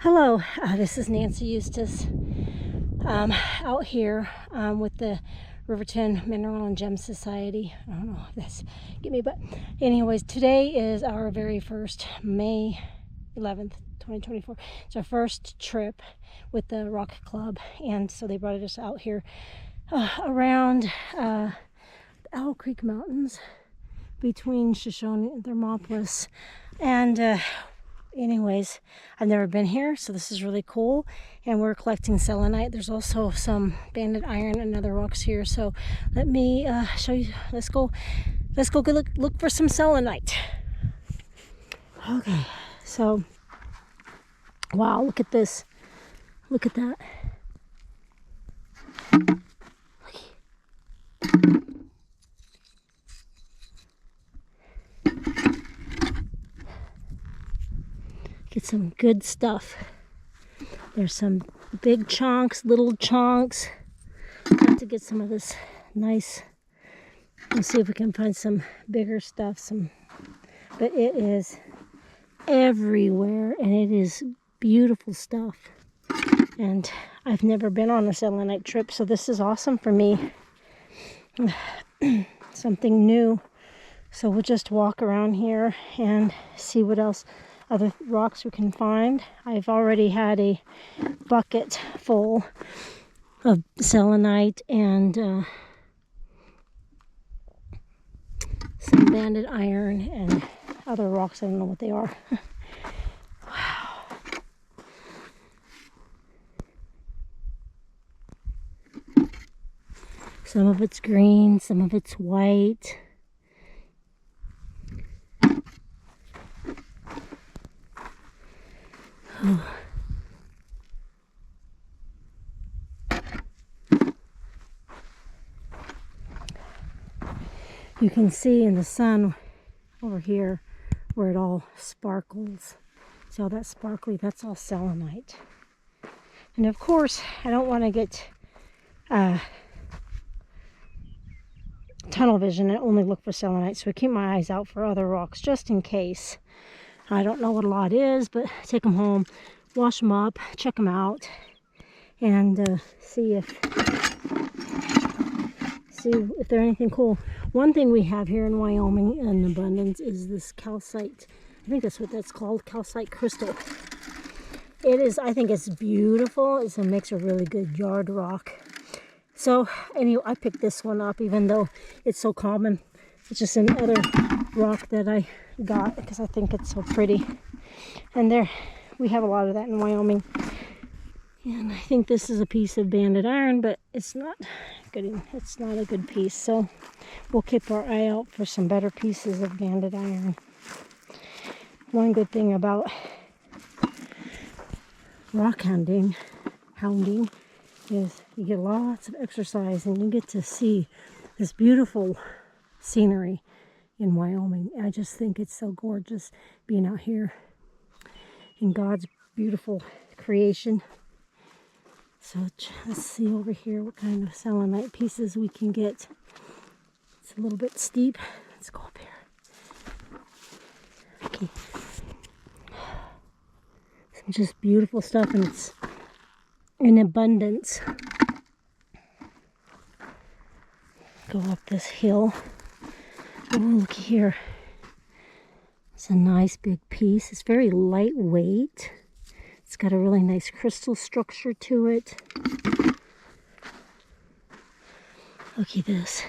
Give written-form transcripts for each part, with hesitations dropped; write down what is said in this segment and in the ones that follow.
Hello, this is Nancy Eustace out here with the Riverton Mineral and Gem Society. I don't know if that's get me, but anyways, today is our very first May 11th, 2024. It's our first trip with the Rock Club, and so they brought us out here around the Owl Creek Mountains between Shoshone and Thermopolis, and anyways, I've never been here, so this is really cool. And we're collecting selenite. There's also some banded iron and other rocks here, so let me show you. Let's go look for some selenite. Okay, so wow, look at this, look at that. Get some good stuff. There's some big chunks, little chunks. Got to get some of this nice. Let's see if we can find some bigger stuff. But it is everywhere, and it is beautiful stuff. And I've never been on a selenite trip, so this is awesome for me. Something new. So we'll just walk around here and see what else. Other rocks we can find. I've already had a bucket full of selenite and some banded iron and other rocks. I don't know what they are. Wow. Some of it's green, some of it's white. You can see in the sun over here where it all sparkles. See all that sparkly? That's all selenite. And of course, I don't want to get tunnel vision and only look for selenite, so I keep my eyes out for other rocks just in case. I don't know what a lot is, but take them home, wash them up, check them out, and see if they're anything cool. One thing we have here in Wyoming in abundance is this calcite. I think that's what that's called, calcite crystal. It is, I think it's beautiful. It makes a really good yard rock. So anyway, I picked this one up even though it's so common. It's just another rock that I got because I think it's so pretty. And we have a lot of that in Wyoming. And I think this is a piece of banded iron, but it's not good. It's not a good piece. So we'll keep our eye out for some better pieces of banded iron. One good thing about rock hounding is you get lots of exercise and you get to see this beautiful scenery in Wyoming. I just think it's so gorgeous being out here in God's beautiful creation. So let's see over here what kind of selenite pieces we can get. It's a little bit steep. Let's go up here. Okay. Some just beautiful stuff, and it's in abundance. Go up this hill. Oh, look here. It's a nice big piece. It's very lightweight. It's got a really nice crystal structure to it. Look at this.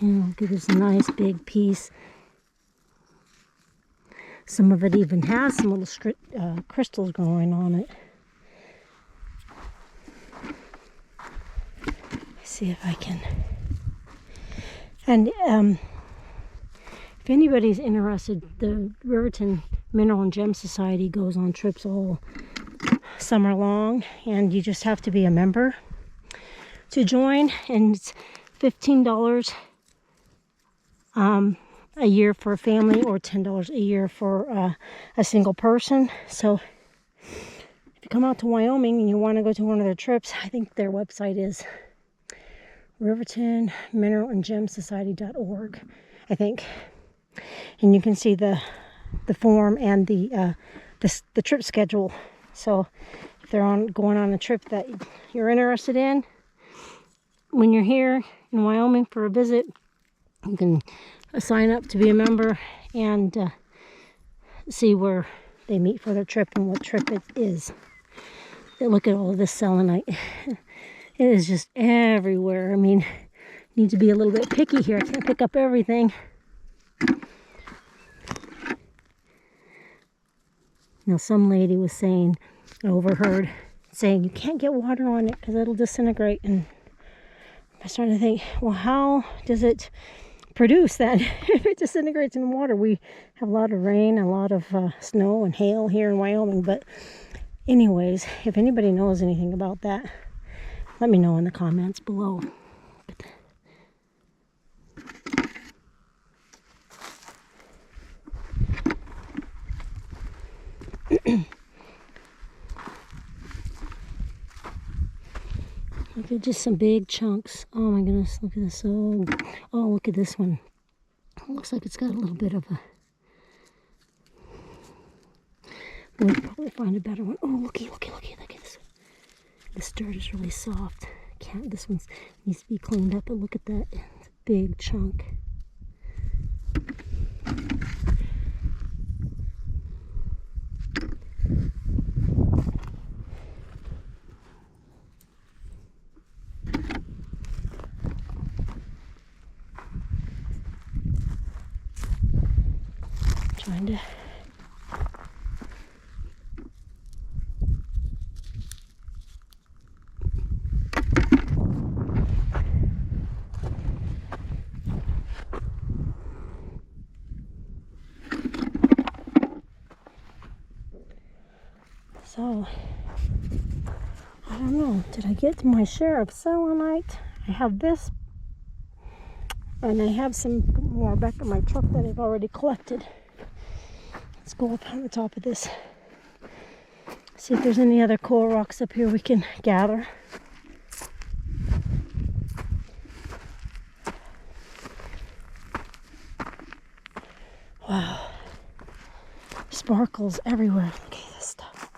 Yeah, look at this nice big piece. Some of it even has some little crystals growing on it. Let's see if I can. And if anybody's interested, the Riverton Mineral and Gem Society goes on trips all summer long, and you just have to be a member to join, and it's $15 a year for a family, or $10 a year for a single person. So if you come out to Wyoming and you want to go to one of their trips, I think their website is Riverton Mineral and Gem Society.org, I think. And you can see the the form and the trip schedule. So if they're going on a trip that you're interested in, when you're here in Wyoming for a visit, you can sign up to be a member and see where they meet for their trip and what trip it is. Look at all of this selenite. It is just everywhere. I mean, need to be a little bit picky here. I can't pick up everything. Now, some lady was saying, I overheard, saying you can't get water on it because it'll disintegrate. And I'm starting to think, well, how does it produce that if it disintegrates in water? We have a lot of rain, a lot of snow and hail here in Wyoming. But anyways, if anybody knows anything about that, let me know in the comments below. Look at just some big chunks. Oh my goodness, look at this. Oh, look at this one. It looks like it's got a little bit of a... We'll probably find a better one. Oh, looky, look at this. This dirt is really soft. This one needs to be cleaned up, but look at that. It's a big chunk. Trying to... So, I don't know, did I get my share of selenite? I have this, and I have some more back in my truck that I've already collected. Let's go up on the top of this. See if there's any other cool rocks up here we can gather. Wow. Sparkles everywhere. Look at this stuff.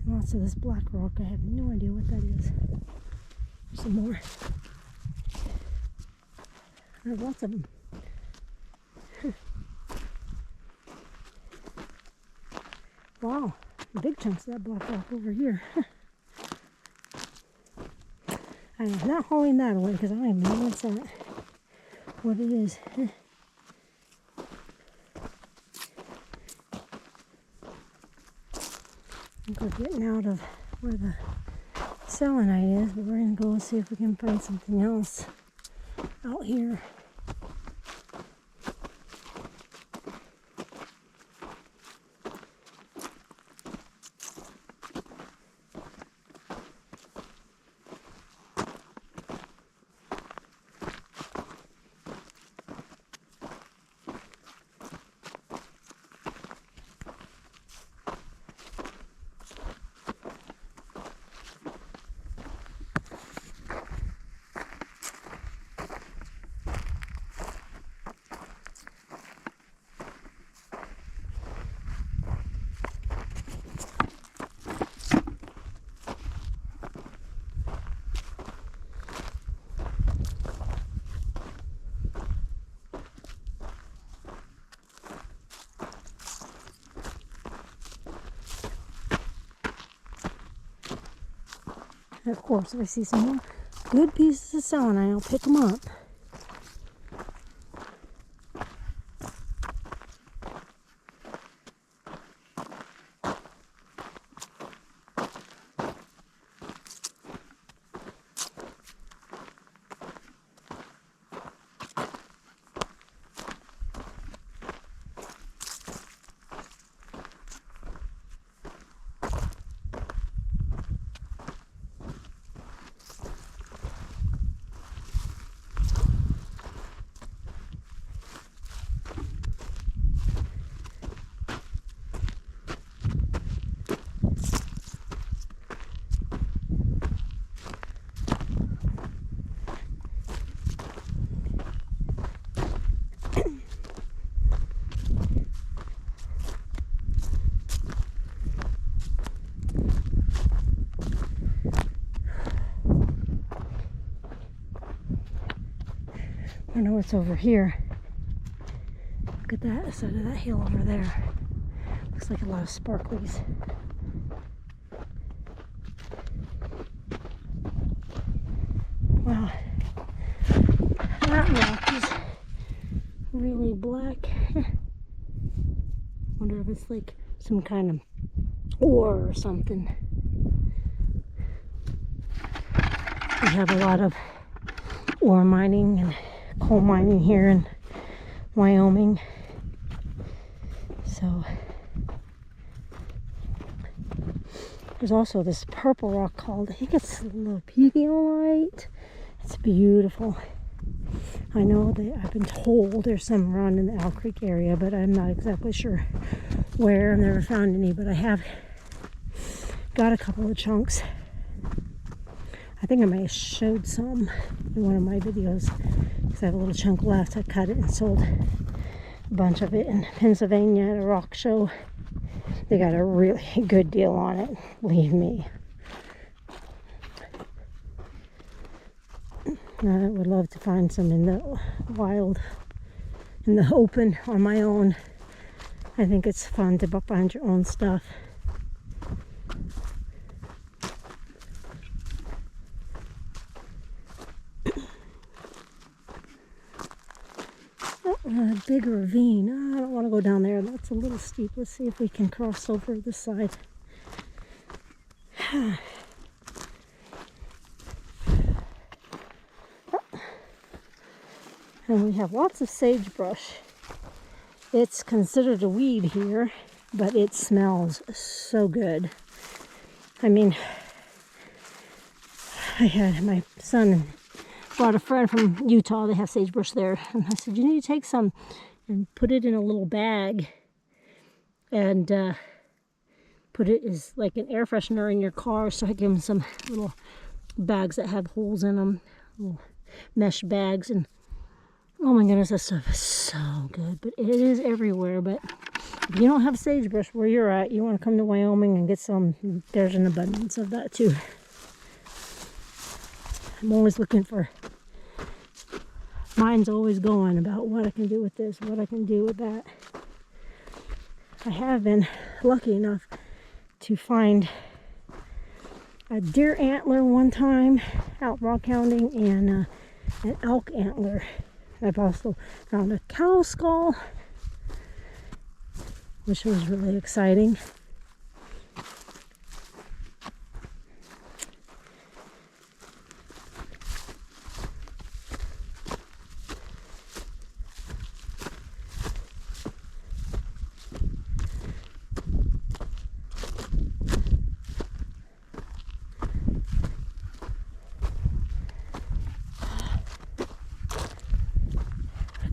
Lots of this black rock. I have no idea what that is. There's some more. There's lots of them. Wow, big chunks of that black rock over here. I'm not hauling that away because I don't even know what's that. What it is. I think we're getting out of where the selenite is, but we're going to go and see if we can find something else out here. And of course, if I see some more good pieces of selenite, I'll pick them up. I know what's over here. Look at that side of that hill over there. Looks like a lot of sparklies. Wow. That rock is really black. Wonder if it's like some kind of ore or something. We have a lot of ore mining and coal mining here in Wyoming. So there's also this purple rock called, I think it's Selenite. It's beautiful. I know that I've been told there's some around in the Owl Creek area, but I'm not exactly sure where. I've never found any, but I have got a couple of chunks. I think I may have showed some in one of my videos because I have a little chunk left. I cut it and sold a bunch of it in Pennsylvania at a rock show. They got a really good deal on it, believe me. I would love to find some in the wild, in the open on my own. I think it's fun to find your own stuff. A big ravine. Oh, I don't want to go down there. That's a little steep. Let's see if we can cross over this side. And we have lots of sagebrush. It's considered a weed here, but it smells so good. I mean, I had my son brought a friend from Utah. They have sagebrush there, and I said, you need to take some and put it in a little bag and put it as like an air freshener in your car. So I give him some little bags that have holes in them, little mesh bags, and oh my goodness, that stuff is so good. But it is everywhere. But if you don't have sagebrush where you're at, you want to come to Wyoming and get some. There's an abundance of that too. I'm always looking for, mine's always going about what I can do with this, what I can do with that. I have been lucky enough to find a deer antler one time out rock hounding and an elk antler. I've also found a cow skull, which was really exciting.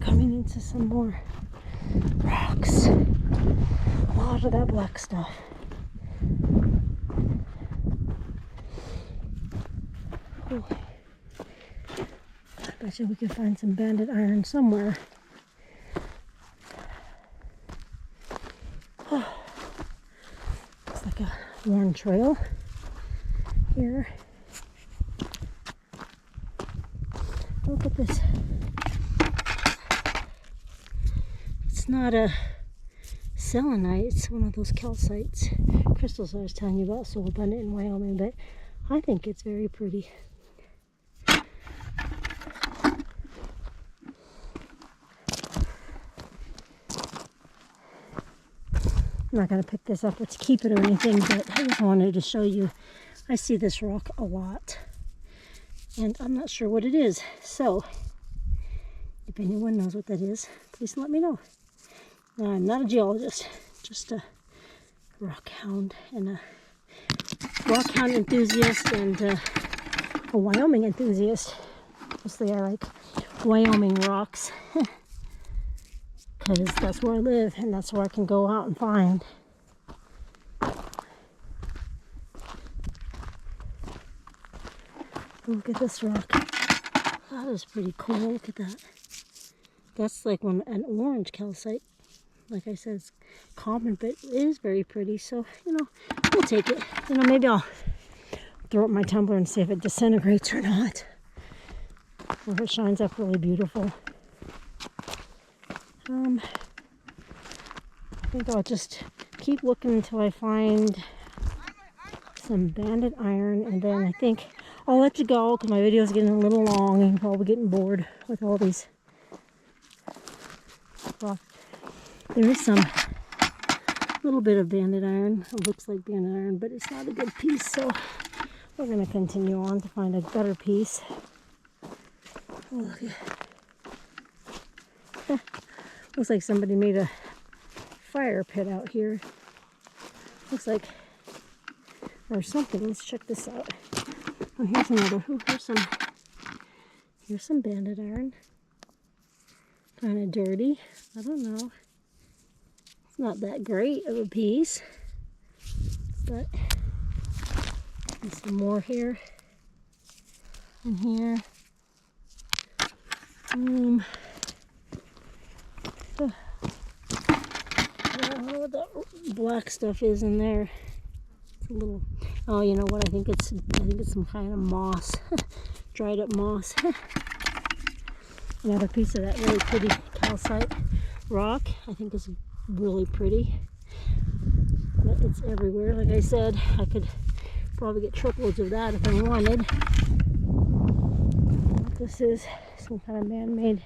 Coming into some more rocks. A lot of that black stuff. Oh. I bet you we could find some banded iron somewhere. Oh. Looks like a worn trail here. Look at this. It's not a selenite, it's one of those calcites, crystals I was telling you about, so abundant in Wyoming, but I think it's very pretty. I'm not going to pick this up or to keep it or anything, but I just wanted to show you. I see this rock a lot, and I'm not sure what it is. So, if anyone knows what that is, please let me know. Now, I'm not a geologist, just a rock hound and a rock hound enthusiast and a Wyoming enthusiast. Mostly I like Wyoming rocks because that's where I live and that's where I can go out and find. Look at this rock. That is pretty cool. Look at that. That's like an orange calcite. Like I said, it's common, but it is very pretty. So, we'll take it. Maybe I'll throw up my tumbler and see if it disintegrates or not. Or if it shines up really beautiful. I think I'll just keep looking until I find some banded iron, and then I think I'll let you go because my video is getting a little long and you're probably getting bored with all these. Well, there is some little bit of banded iron. It looks like banded iron, but it's not a good piece, so we're going to continue on to find a better piece. Oh, look at looks like somebody made a fire pit out here. Looks like, or something. Let's check this out. Oh, here's another. Oh, here's some banded iron. Kind of dirty. I don't know. It's not that great of a piece, but there's some more here and here. I don't know what that black stuff is in there. It's a little. Oh, you know what? I think it's some kind of moss, dried up moss. Another piece of that really pretty calcite rock. I think it's really pretty. But it's everywhere. Like I said, I could probably get truckloads of that if I wanted. This is some kind of man-made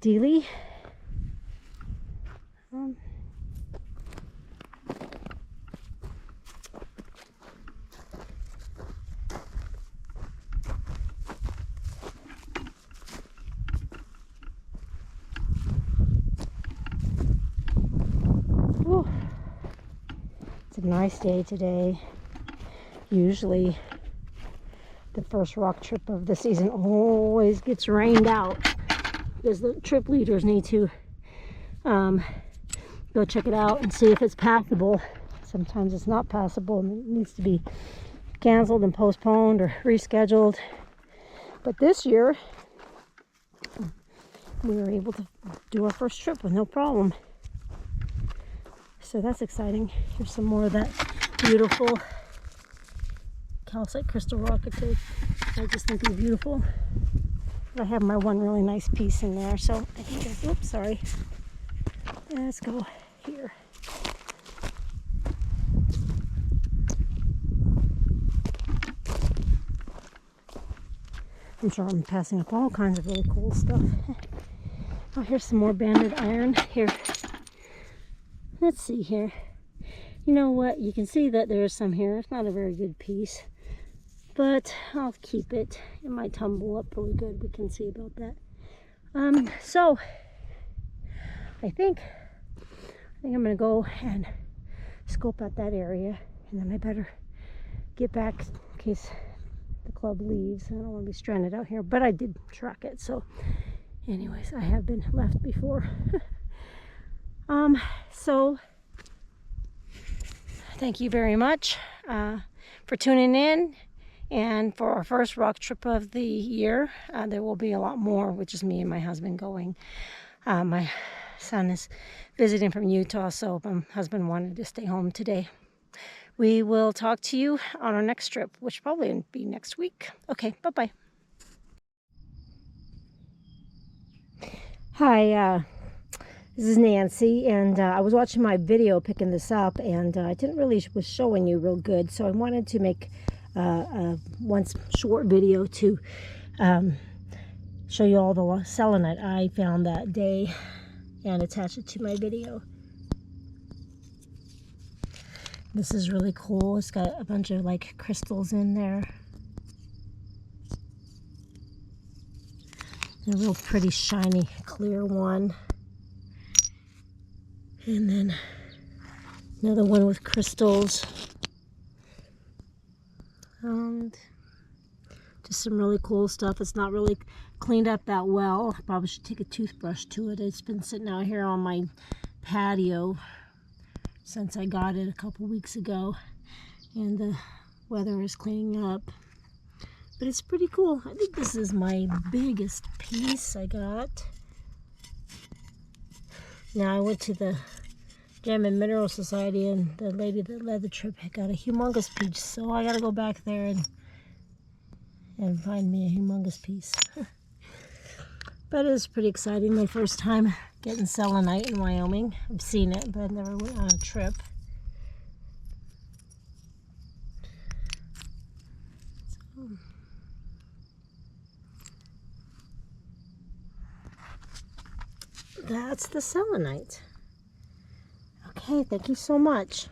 dealie. It's a nice day today. Usually the first rock trip of the season always gets rained out because the trip leaders need to go check it out and see if it's passable. Sometimes it's not passable and it needs to be canceled and postponed or rescheduled. But this year we were able to do our first trip with no problem. So that's exciting. Here's some more of that beautiful calcite crystal rock. I just think it's beautiful. I have my one really nice piece in there, so I think oops, sorry. Let's go here. I'm sure I'm passing up all kinds of really cool stuff. Oh, here's some more banded iron. Here. Let's see here. You know what? You can see that there's some here. It's not a very good piece, but I'll keep it. It might tumble up really good. We can see about that. So I think I'm gonna go and scope out that area, and then I better get back in case the club leaves. I don't want to be stranded out here, but I did track it. So anyways, I have been left before. So thank you very much for tuning in, and for our first rock trip of the year. There will be a lot more, which is me and my husband going. My son is visiting from Utah, so my husband wanted to stay home today. We will talk to you on our next trip, which probably will be next week. Okay, bye-bye. Hi, This is Nancy, and I was watching my video picking this up, and I didn't really was showing you real good, so I wanted to make one short video to show you all the selenite I found that day and attach it to my video. This is really cool. It's got a bunch of like crystals in there. A real pretty shiny clear one. And then another one with crystals. And just some really cool stuff. It's not really cleaned up that well. I probably should take a toothbrush to it. It's been sitting out here on my patio since I got it a couple weeks ago. And the weather is cleaning up. But it's pretty cool. I think this is my biggest piece I got. Now I went to the Gem and Mineral Society, and the lady that led the trip got a humongous piece. So I gotta go back there and find me a humongous piece. But it was pretty exciting. My first time getting selenite in Wyoming. I've seen it, but I never went on a trip. So, that's the selenite. Okay, thank you so much.